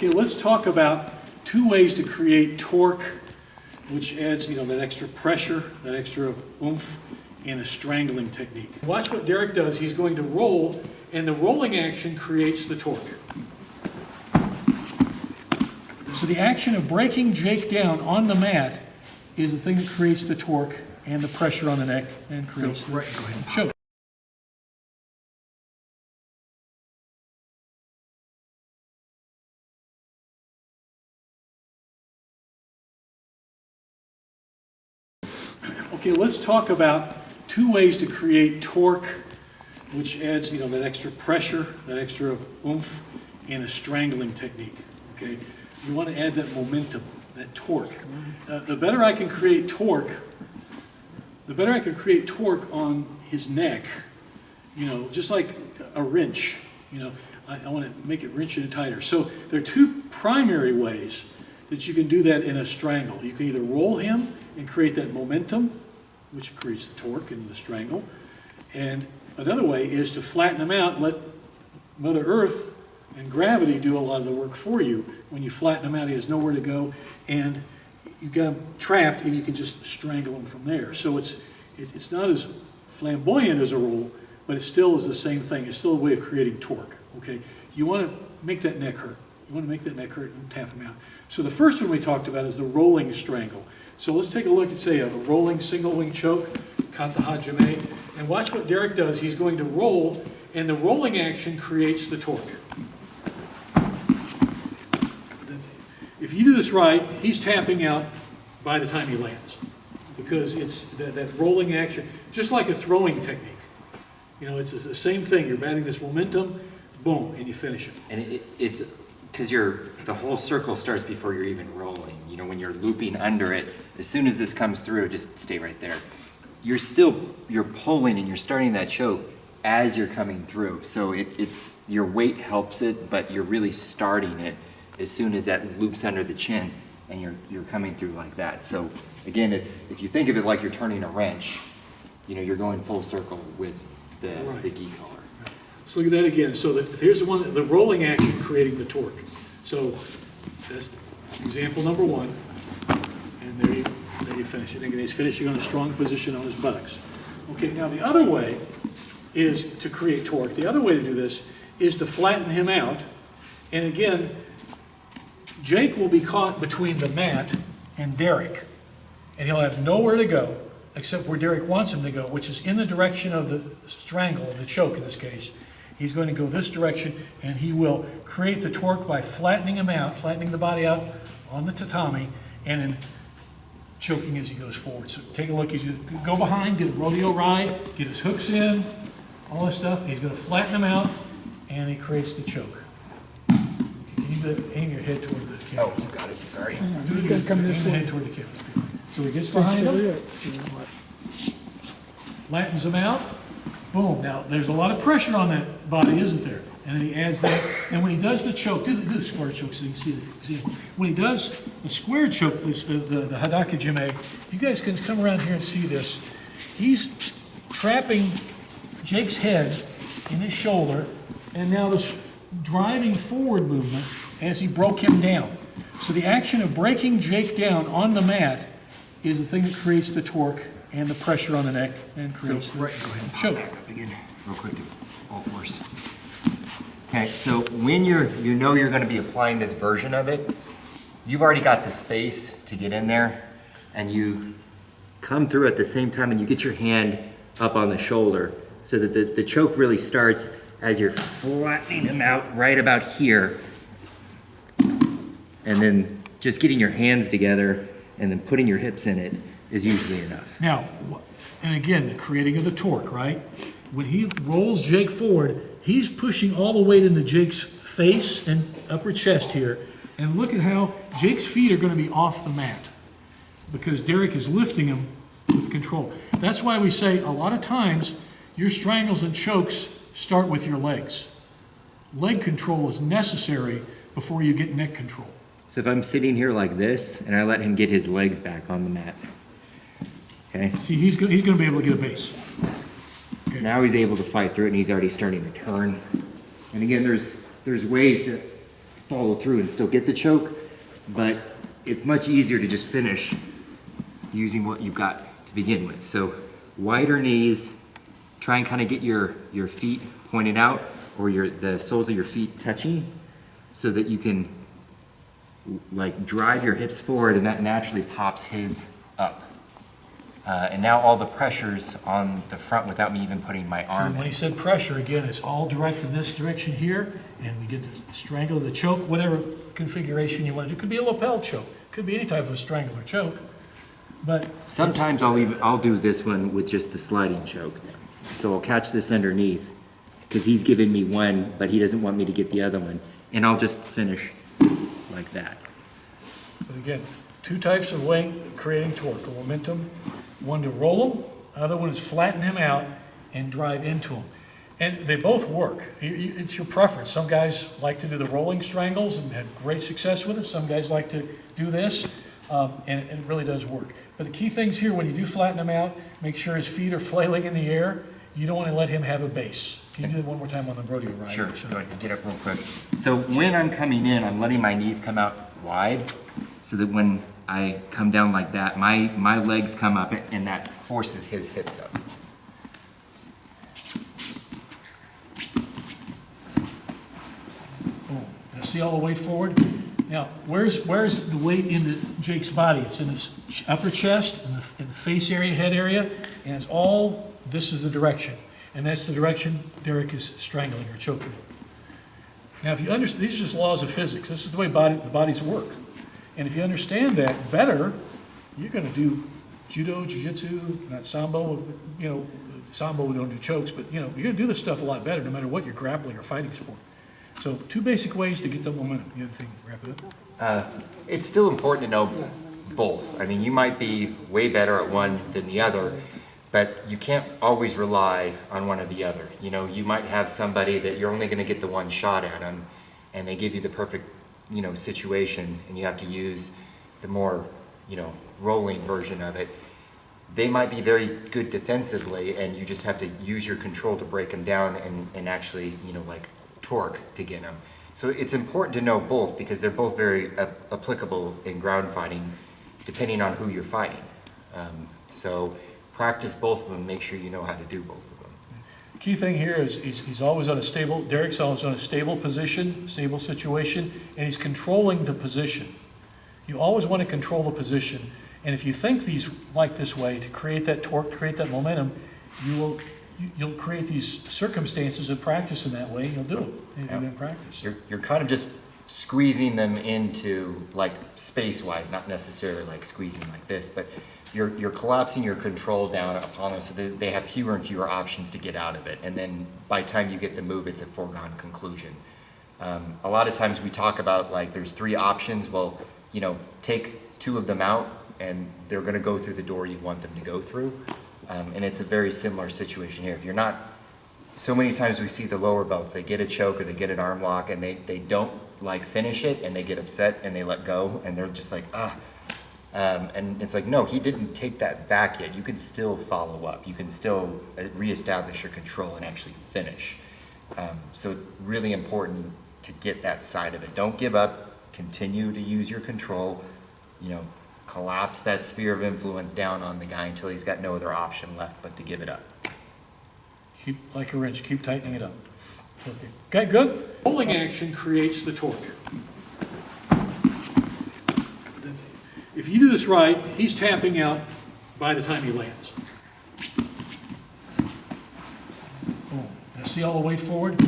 Okay, let's talk about two ways to create torque, which adds, that extra pressure, that extra oomph in a strangling technique. Watch what Derek does. He's going to roll, and the rolling action creates the torque. So the action of breaking Jake down on the mat is the thing that creates the torque and the pressure on the neck and creates the choke. Okay, let's talk about two ways to create torque, which adds, that extra pressure, that extra oomph in a strangling technique. Okay, you want to add that momentum, that torque. The better I can create torque on his neck, just like a wrench. I want to make it wrench it tighter. So there are two primary ways that you can do that in a strangle. You can either roll him and create that momentum, which creates the torque in the strangle. And another way is to flatten him out, let Mother Earth and gravity do a lot of the work for you. When you flatten him out, he has nowhere to go, and you got him trapped, and you can just strangle him from there. So it's not as flamboyant as a roll, but it still is the same thing. It's still a way of creating torque. Okay, you want to make that neck hurt. You want to make that neck hurt and tap him out. So the first one we talked about is the rolling strangle. So let's take a look at, say, a rolling single wing choke, kata hajime, and watch what Derek does. He's going to roll, and the rolling action creates the torque. If you do this right, he's tapping out by the time he lands, because it's that rolling action, just like a throwing technique. It's the same thing. You're batting this momentum, boom, and you finish it. And it's because the whole circle starts before you're even rolling. When you're looping under it, as soon as this comes through, just stay right there. You're pulling and you're starting that choke as you're coming through. So it's your weight helps it, but you're really starting it as soon as that loops under the chin and you're coming through like that. So again, if you think of it like you're turning a wrench, you're going full circle with the gi collar. Let's look at that again. So here's the rolling action creating the torque. So that's example number one, and there you finish it. Again, he's finishing on a strong position on his buttocks. Okay, now the other way is to create torque. The other way to do this is to flatten him out, and again, Jake will be caught between the mat and Derek, and he'll have nowhere to go except where Derek wants him to go, which is in the direction of the strangle, or the choke in this case. He's going to go this direction, and he will create the torque by flattening him out, flattening the body out on the tatami, and then choking as he goes forward. So take a look. He's going to go behind, get a rodeo ride, get his hooks in, all this stuff. He's going to flatten him out, and he creates the choke. You need to aim your head toward the camera. Oh, got it. Sorry. You got to come this way. Head toward the camera. So he gets behind him, flattens him out. Boom. Now, there's a lot of pressure on that body, isn't there? And then he adds that. And when he does the choke, do the square choke so you can see it. When he does the square choke, the hadaka jime, if you guys can come around here and see this, he's trapping Jake's head in his shoulder, and now this driving forward movement as he broke him down. So the action of breaking Jake down on the mat is the thing that creates the torque and the pressure on the neck and creates the go ahead and choke. back up again, real quick, all fours. Okay, so when you're going to be applying this version of it, you've already got the space to get in there, and you come through at the same time, and you get your hand up on the shoulder, so that the choke really starts as you're flattening him out right about here, and then just getting your hands together and then putting your hips in it is usually enough. Now, and again, the creating of the torque, right? When he rolls Jake forward, he's pushing all the weight into Jake's face and upper chest here. And look at how Jake's feet are going to be off the mat because Derek is lifting him with control. That's why we say a lot of times your strangles and chokes start with your legs. Leg control is necessary before you get neck control. So if I'm sitting here like this and I let him get his legs back on the mat, okay? See, he's going to be able to get a base. Okay. Now he's able to fight through it, and he's already starting to turn. And again, there's ways to follow through and still get the choke, but it's much easier to just finish using what you've got to begin with. So wider knees, try and kind of get your feet pointed out, or the soles of your feet touching, so that you can like drive your hips forward, and that naturally pops his up. And now all the pressure's on the front without me even putting my So arm when in. he said pressure, again, it's all directed in this direction here, and we get the strangle, the choke, whatever configuration you want to do. It could be a lapel choke, could be any type of a strangle or choke, but Sometimes I'll do this one with just the sliding choke. So I'll catch this underneath, because he's giving me one, but he doesn't want me to get the other one, and I'll just finish like that. But again, two types of way of creating torque, a momentum, one to roll him, other one is flatten him out and drive into him. And they both work. It's your preference. Some guys like to do the rolling strangles and have great success with it. Some guys like to do this, and it really does work. But the key things here, when you do flatten him out, make sure his feet are flailing in the air. You don't want to let him have a base. Can you do it one more time on the rodeo ride? Sure, go ahead, get up real quick. So when I'm coming in, I'm letting my knees come out wide, so that when I come down like that, my legs come up, and that forces his hips up. Boom. Now see all the weight forward? Now, where's the weight into Jake's body? It's in his upper chest, in the face area, head area, and it's all, this is the direction. And that's the direction Derek is strangling or choking him. Now, if you understand, these are just laws of physics. This is the way the bodies work. And if you understand that better, you're going to do judo, jiu-jitsu, not sambo. You know, sambo we don't do chokes, but you know, you're going to do this stuff a lot better no matter what you're grappling or fighting sport. So two basic ways to get the momentum. You have anything to wrap it up? It's still important to know both. I mean, you might be way better at one than the other, but you can't always rely on one or the other. You know, you might have somebody that you're only going to get the one shot at them, and they give you the perfect, you know, situation, and you have to use the more, you know, rolling version of it. They might be very good defensively, and you just have to use your control to break them down and actually, you know, like torque to get them. So it's important to know both, because they're both very applicable in ground fighting, depending on who you're fighting. So practice both of them, make sure you know how to do both of them. Key thing here is he's always on a stable, Derek's always on a stable position, stable situation, and he's controlling the position. You always want to control the position, and if you think these like this way to create that torque, create that momentum, you'll create these circumstances of practice in that way, and you'll do it. You do it in practice. You're kind of just squeezing them into, like, space-wise, not necessarily like squeezing like this, but you're collapsing your control down upon them so that they have fewer and fewer options to get out of it. And then by the time you get the move, it's a foregone conclusion. A lot of times we talk about, like, there's 3 options. Well, you know, take 2 of them out and they're going to go through the door you want them to go through. And it's a very similar situation here. If you're not, so many times we see the lower belts, they get a choke or they get an arm lock and they don't like finish it, and they get upset and they let go, and they're just like, and it's like, no, he didn't take that back yet. You can still follow up. You can still reestablish your control and actually finish. So it's really important to get that side of it. Don't give up. Continue to use your control. You know, collapse that sphere of influence down on the guy until he's got no other option left but to give it up. Keep, like a wrench, keep tightening it up. Okay, good? Rolling action creates the torque. If you do this right, he's tapping out by the time he lands. Boom. Now see all the weight forward?